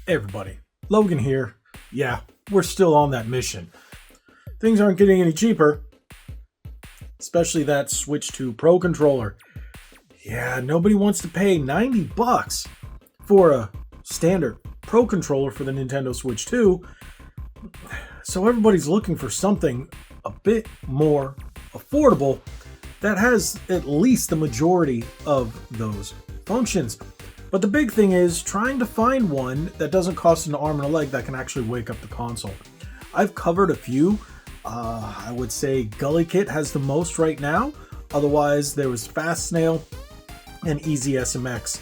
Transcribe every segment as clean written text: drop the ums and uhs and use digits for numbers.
Hey everybody, Logan here. Yeah, we're still on that mission. Things aren't getting any cheaper, especially that Switch 2 Pro controller. Yeah, nobody wants to pay 90 bucks for a standard Pro controller for the Nintendo Switch 2. So everybody's looking for something a bit more affordable that has at least the majority of those functions. But the big thing is trying to find one that doesn't cost an arm and a leg that can actually wake up the console. I've covered a few. I would say Gully Kit has the most right now. Otherwise, there was Fast Snail and Easy SMX.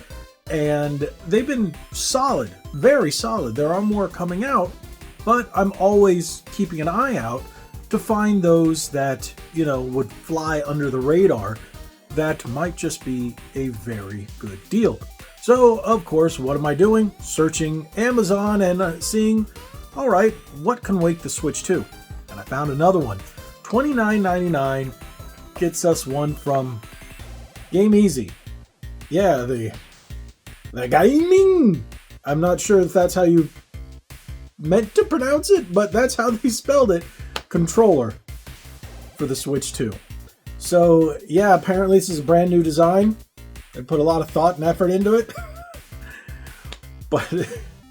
And they've been solid, very solid. There are more coming out, but I'm always keeping an eye out to find those that, would fly under the radar that might just be a very good deal. So, of course, what am I doing? Searching Amazon and seeing, all right, what can wake the Switch 2? And I found another one. $29.99 gets us one from Gameasy. Yeah, the gaming. I'm not sure if that's how you meant to pronounce it, but that's how they spelled it. Controller for the Switch 2. So, yeah, apparently this is a brand new design. They put a lot of thought and effort into it. But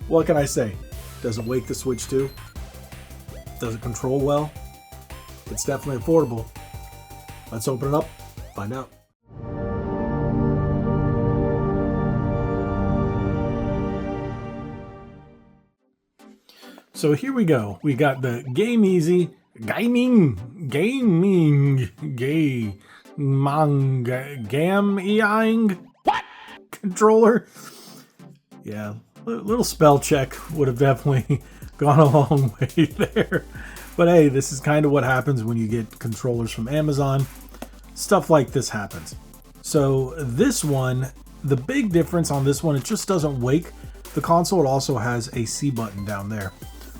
what can I say? Does it wake the Switch 2? Does it control well? It's definitely affordable. Let's open it up, find out. So here we go. We got the Gameasy what controller. Yeah, a little spell check would have definitely gone a long way there. But hey, this is kind of what happens when you get controllers from Amazon. Stuff like this happens. So this one, the big difference on this one, it just doesn't wake the console. It also has a C button down there.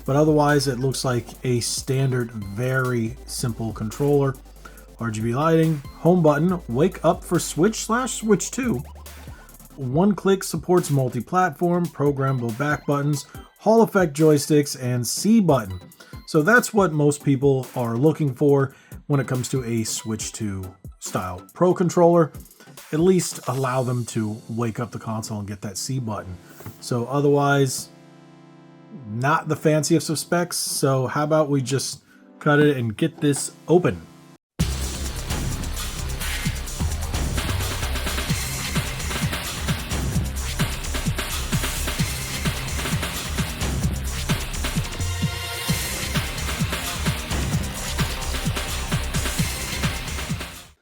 But otherwise, it looks like a standard, very simple controller. RGB lighting, home button, wake up for Switch/Switch 2. One click supports multi-platform, programmable back buttons, Hall effect joysticks, and C button. So that's what most people are looking for when it comes to a Switch 2 style Pro controller. At least allow them to wake up the console and get that C button. So otherwise, not the fanciest of specs, so how about we just cut it and get this open.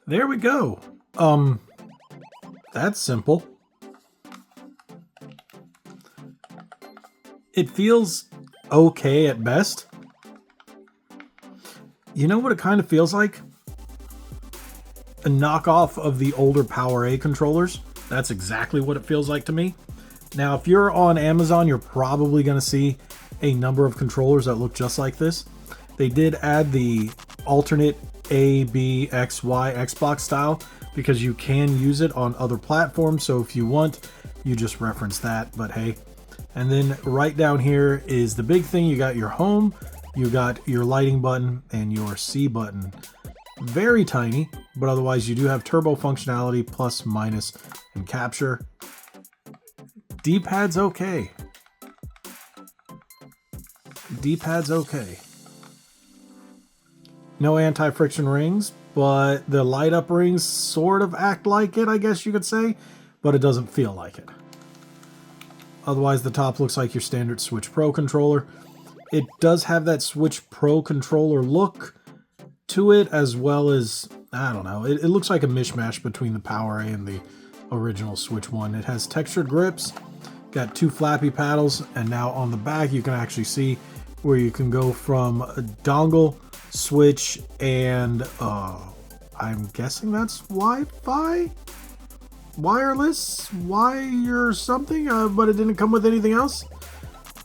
There we go. That's simple. It feels okay at best. You know what it kind of feels like? A knockoff of the older PowerA controllers. That's exactly what it feels like to me. Now, if you're on Amazon, you're probably going to see a number of controllers that look just like this. They did add the alternate A, B, X, Y, Xbox style because you can use it on other platforms. So if you want, you just reference that. But hey. And then right down here is the big thing. You got your home, you got your lighting button, and your C button. Very tiny, but otherwise you do have turbo functionality, plus, minus, and capture. D-pad's okay. D-pad's okay. No anti-friction rings, but the light up rings sort of act like it, I guess you could say, but it doesn't feel like it. Otherwise, the top looks like your standard Switch Pro controller. It does have that Switch Pro controller look to it, as well as, I don't know, it looks like a mishmash between the PowerA and the original Switch 1. It has textured grips, got two flappy paddles, and now on the back you can actually see where you can go from a dongle, Switch, and I'm guessing that's Wi-Fi? Wireless wire something, but it didn't come with anything else.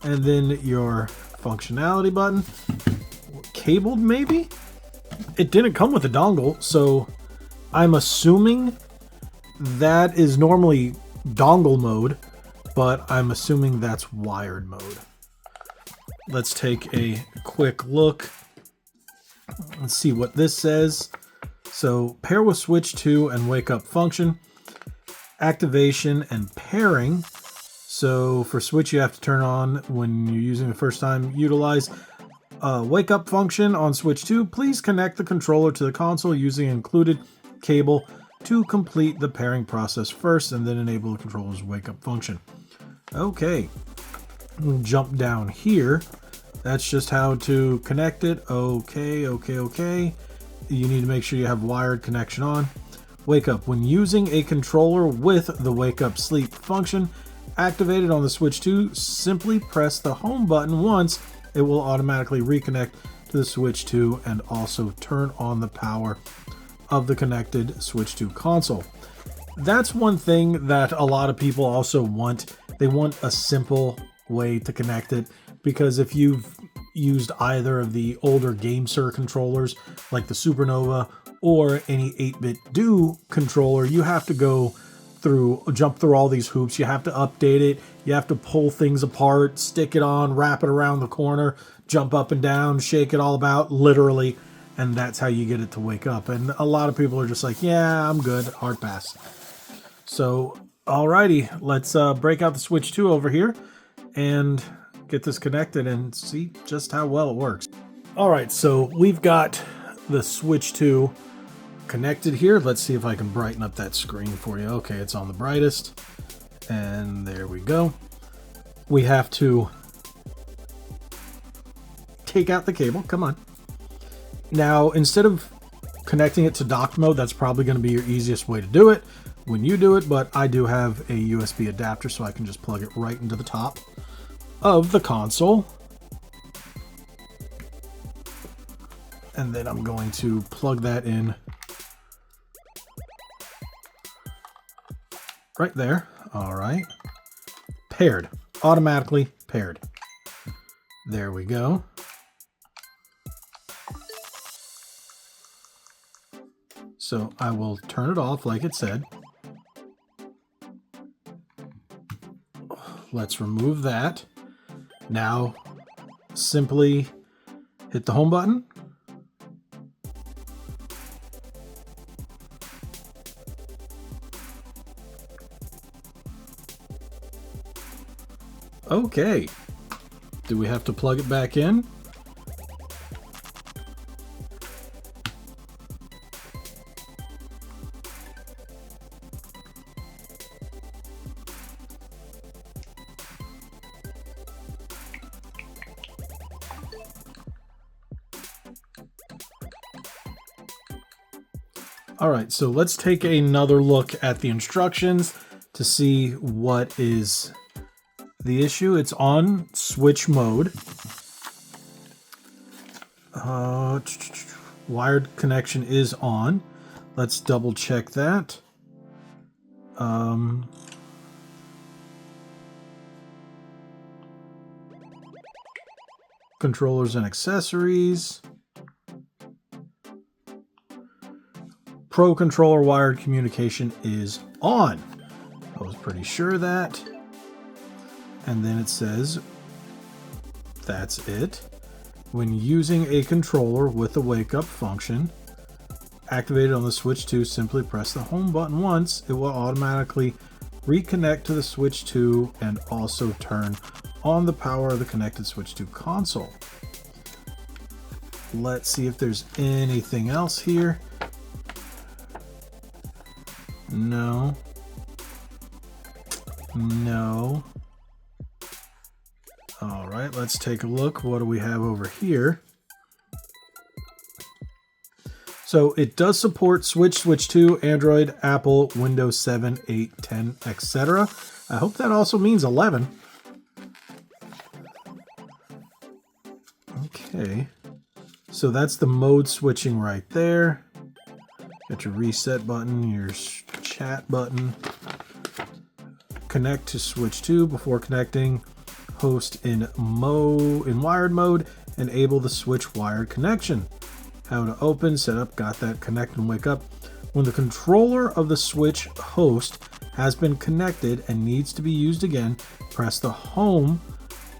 And then your functionality button, cabled maybe. It didn't come with a dongle, so I'm assuming that is normally dongle mode, but I'm assuming that's wired mode. Let's take a quick look and see what this says. So pair with switch 2 and wake up function, activation and pairing. So for switch, you have to turn on when you're using the first time. Utilize wake up function on switch 2. Please connect the controller to the console using included cable to complete the pairing process first, and then enable the controller's wake up function. Okay, we'll jump down here. That's just how to connect it. Okay. You need to make sure you have wired connection on. Wake up. When using a controller with the wake up sleep function activated on the switch 2, simply press the home button once. It will automatically reconnect to the switch 2 and also turn on the power of the connected switch 2 console. That's one thing that a lot of people also want. They want a simple way to connect it, because if you've used either of the older GameSir controllers like the Supernova or any 8-bit Do controller, you have to jump through all these hoops. You have to update it. You have to pull things apart, stick it on, wrap it around the corner, jump up and down, shake it all about, literally. And that's how you get it to wake up. And a lot of people are just like, yeah, I'm good, hard pass. So, alrighty, let's break out the Switch 2 over here and get this connected and see just how well it works. Alright, so we've got the Switch 2 connected here. Let's see if I can brighten up that screen for you. Okay, it's on the brightest. And there we go. We have to take out the cable. Come on. Now, instead of connecting it to docked mode, that's probably going to be your easiest way to do it when you do it, but I do have a USB adapter, so I can just plug it right into the top of the console. And then I'm going to plug that in right there. All right. Paired. Automatically paired. There we go. So I will turn it off like it said. Let's remove that. Now, simply hit the home button. Okay. Do we have to plug it back in? All right, so let's take another look at the instructions to see what is the issue. It's on switch mode. Wired connection is on. Let's double check that. Controllers and accessories. Pro controller wired communication is on. I was pretty sure of that. And then it says, that's it. When using a controller with the wake up function activated on the Switch 2, simply press the home button once. It will automatically reconnect to the Switch 2 and also turn on the power of the connected Switch 2 console. Let's see if there's anything else here. No. No. All right, let's take a look. What do we have over here? So it does support Switch, Switch 2, Android, Apple, Windows 7, 8, 10, etc. I hope that also means 11. Okay. So that's the mode switching right there. Got your reset button, your chat button. Connect to Switch 2 before connecting. Host in wired mode. Enable the Switch wired connection. How to open, set up, got that, connect and wake up. When the controller of the Switch host has been connected and needs to be used again, press the home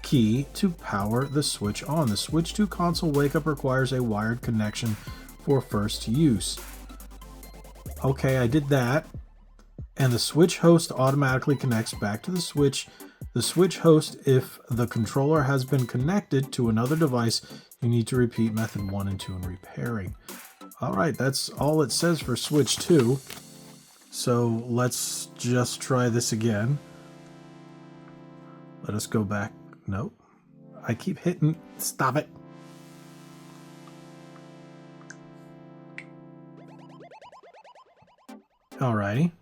key to power the switch on. The switch to console wake up requires a wired connection for first use. Okay, I did that. And the switch host automatically connects back to the switch. The switch host, if the controller has been connected to another device, you need to repeat method 1 and 2 in repairing. All right, that's all it says for switch 2. So let's just try this again. Let us go back. Nope. I keep hitting. Stop it. Alrighty.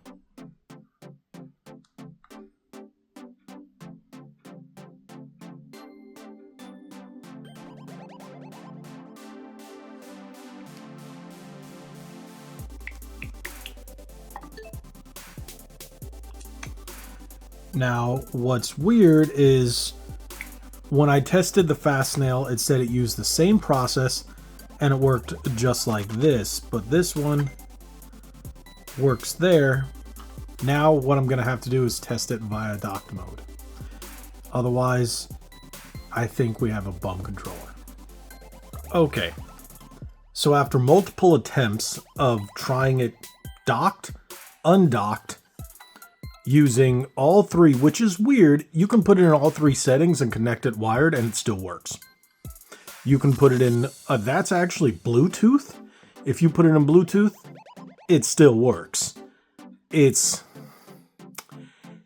Now, what's weird is when I tested the Fastnail, it said it used the same process and it worked just like this, but this one works there. Now what I'm going to have to do is test it via dock mode. Otherwise, I think we have a bum controller. Okay, so after multiple attempts of trying it docked, undocked, using all three, which is weird, you can put it in all three settings and connect it wired and it still works. You can put it in, that's actually Bluetooth. If you put it in Bluetooth, it still works. It's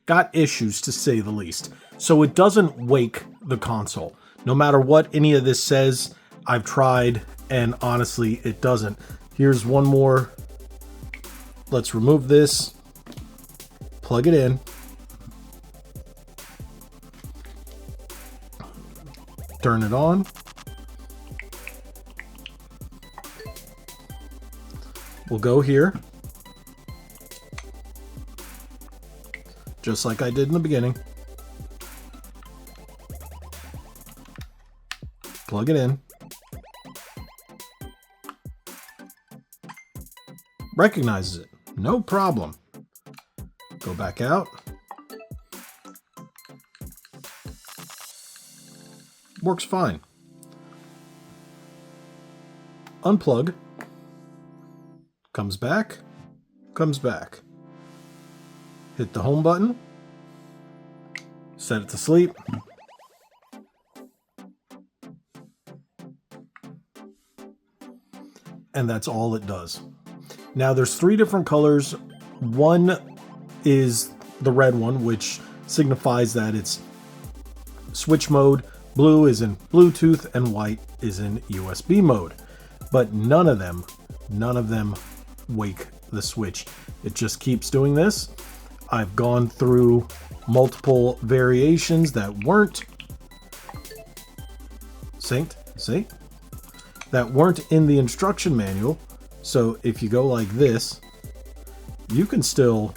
got issues to say the least. So it doesn't wake the console. No matter what any of this says, I've tried and honestly, it doesn't. Here's one more. Let's remove this. Plug it in. Turn it on. We'll go here. Just like I did in the beginning. Plug it in. Recognizes it. No problem. Go back out. Works fine. Unplug. Comes back. Comes back. Hit the home button. Set it to sleep. And that's all it does. Now there's 3 different colors. One is the red one, which signifies that it's switch mode. Blue is in Bluetooth and white is in USB mode. But none of them wake the switch. It just keeps doing this. I've gone through multiple variations that weren't synced, see? That weren't in the instruction manual. So if you go like this, you can still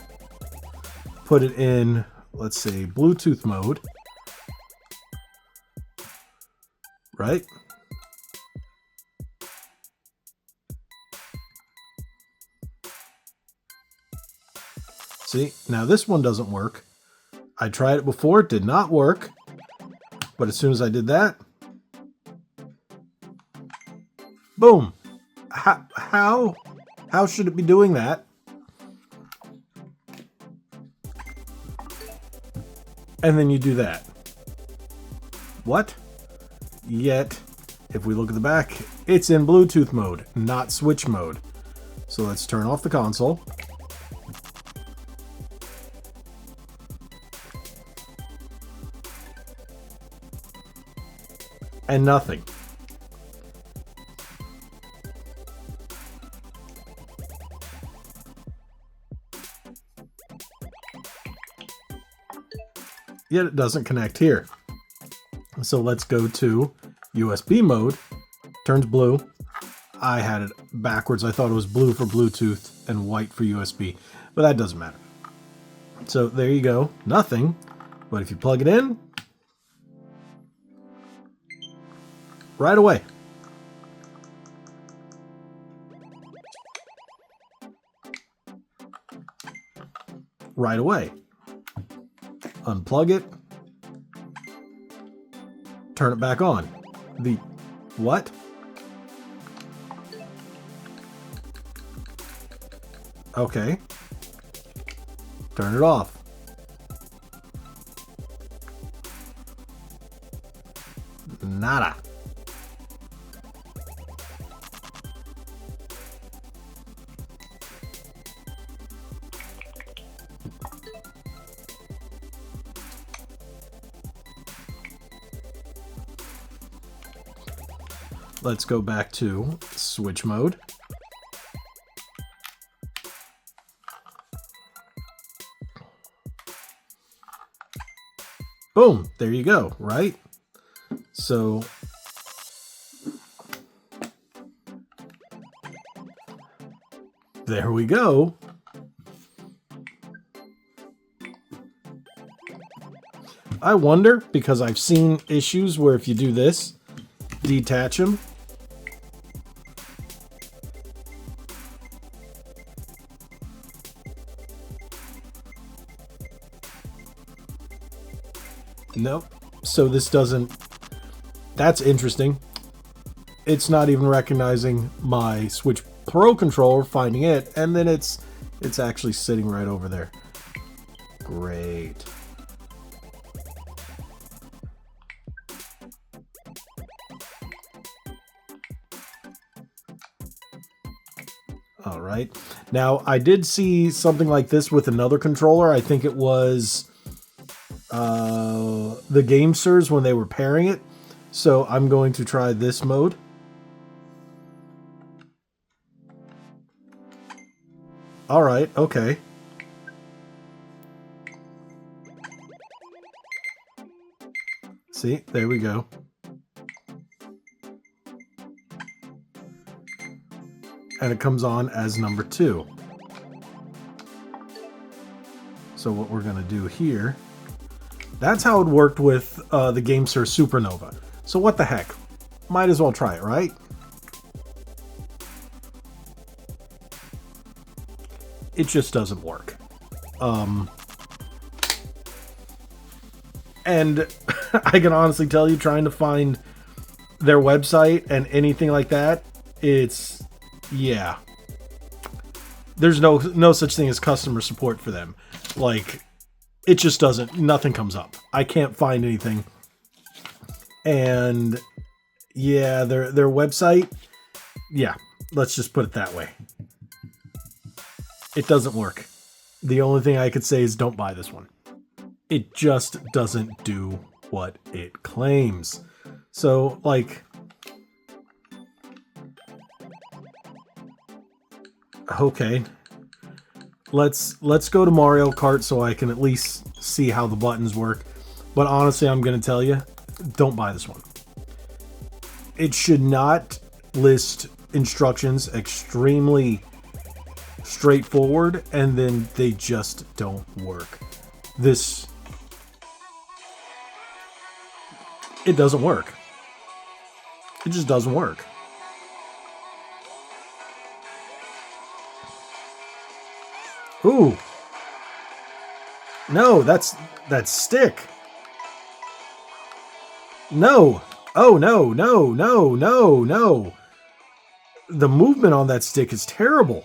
put it in, let's say, Bluetooth mode, right? See, now this one doesn't work. I tried it before, it did not work. But as soon as I did that, boom. How should it be doing that? And then you do that. What? Yet, if we look at the back, it's in Bluetooth mode, not switch mode. So let's turn off the console. And nothing. Yet it doesn't connect here. So let's go to USB mode. Turns blue. I had it backwards. I thought it was blue for Bluetooth and white for USB, but that doesn't matter. So there you go. Nothing. But if you plug it in, right away. right away. Unplug it. Turn it back on. The what? Okay. Turn it off. Nada. Let's go back to switch mode. Boom, there you go, right? So there we go. I wonder, because I've seen issues where if you do this, detach them. Nope. So this doesn't... That's interesting. It's not even recognizing my Switch Pro controller, finding it, and then it's actually sitting right over there. Great. All right. Now, I did see something like this with another controller. I think it was the Gamesters when they were pairing it. So I'm going to try this mode. All right. Okay. See, there we go. And it comes on as number 2. So what we're going to do here, that's how it worked with the Gamester Supernova. So what the heck? Might as well try it, right? It just doesn't work. And I can honestly tell you, trying to find their website and anything like that, it's... yeah. There's no such thing as customer support for them. Like, it just doesn't, nothing comes up. I can't find anything. And yeah, their website, yeah, let's just put it that way. It doesn't work. The only thing I could say is don't buy this one. It just doesn't do what it claims. So, like, okay, let's go to Mario Kart so I can at least see how the buttons work. But honestly, I'm going to tell you, don't buy this one. It should not list instructions extremely straightforward, and then they just don't work. This, it doesn't work. It just doesn't work. Ooh. No, that's stick. No. Oh, no, no, no, no, no. The movement on that stick is terrible.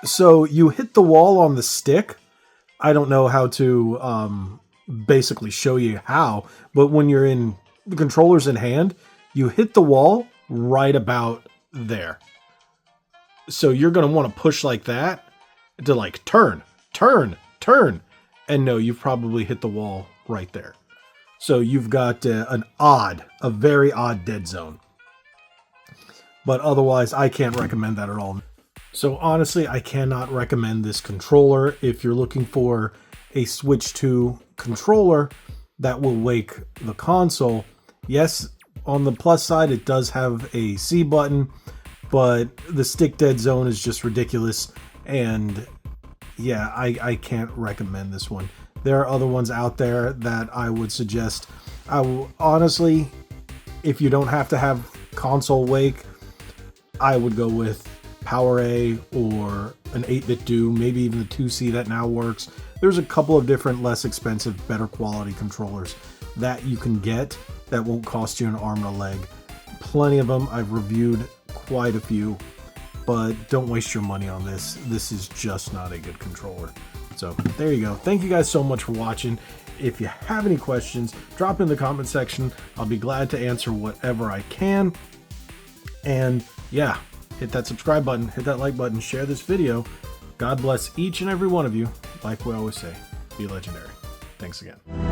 So you hit the wall on the stick. I don't know how to basically show you how, but when you're in the controllers in hand, you hit the wall right about there. So you're going to want to push like that to like turn, turn, turn. And no, you've probably hit the wall right there. So you've got a very odd dead zone. But otherwise, I can't recommend that at all. So honestly, I cannot recommend this controller if you're looking for a Switch 2 controller that will wake the console. Yes, on the plus side, it does have a C button, but the stick dead zone is just ridiculous. And yeah, I can't recommend this one. There are other ones out there that I would suggest. Honestly, if you don't have to have console wake, I would go with Power A or an 8-bit do, maybe even the 2C that now works. There's a couple of different less expensive, better quality controllers that you can get that won't cost you an arm and a leg. Plenty of them. I've reviewed quite a few, but don't waste your money on this. This is just not a good controller. So there you go. Thank you guys so much for watching. If you have any questions, drop in the comment section. I'll be glad to answer whatever I can. And yeah, hit that subscribe button, hit that like button, share this video. God bless each and every one of you. Like we always say, be legendary. Thanks again.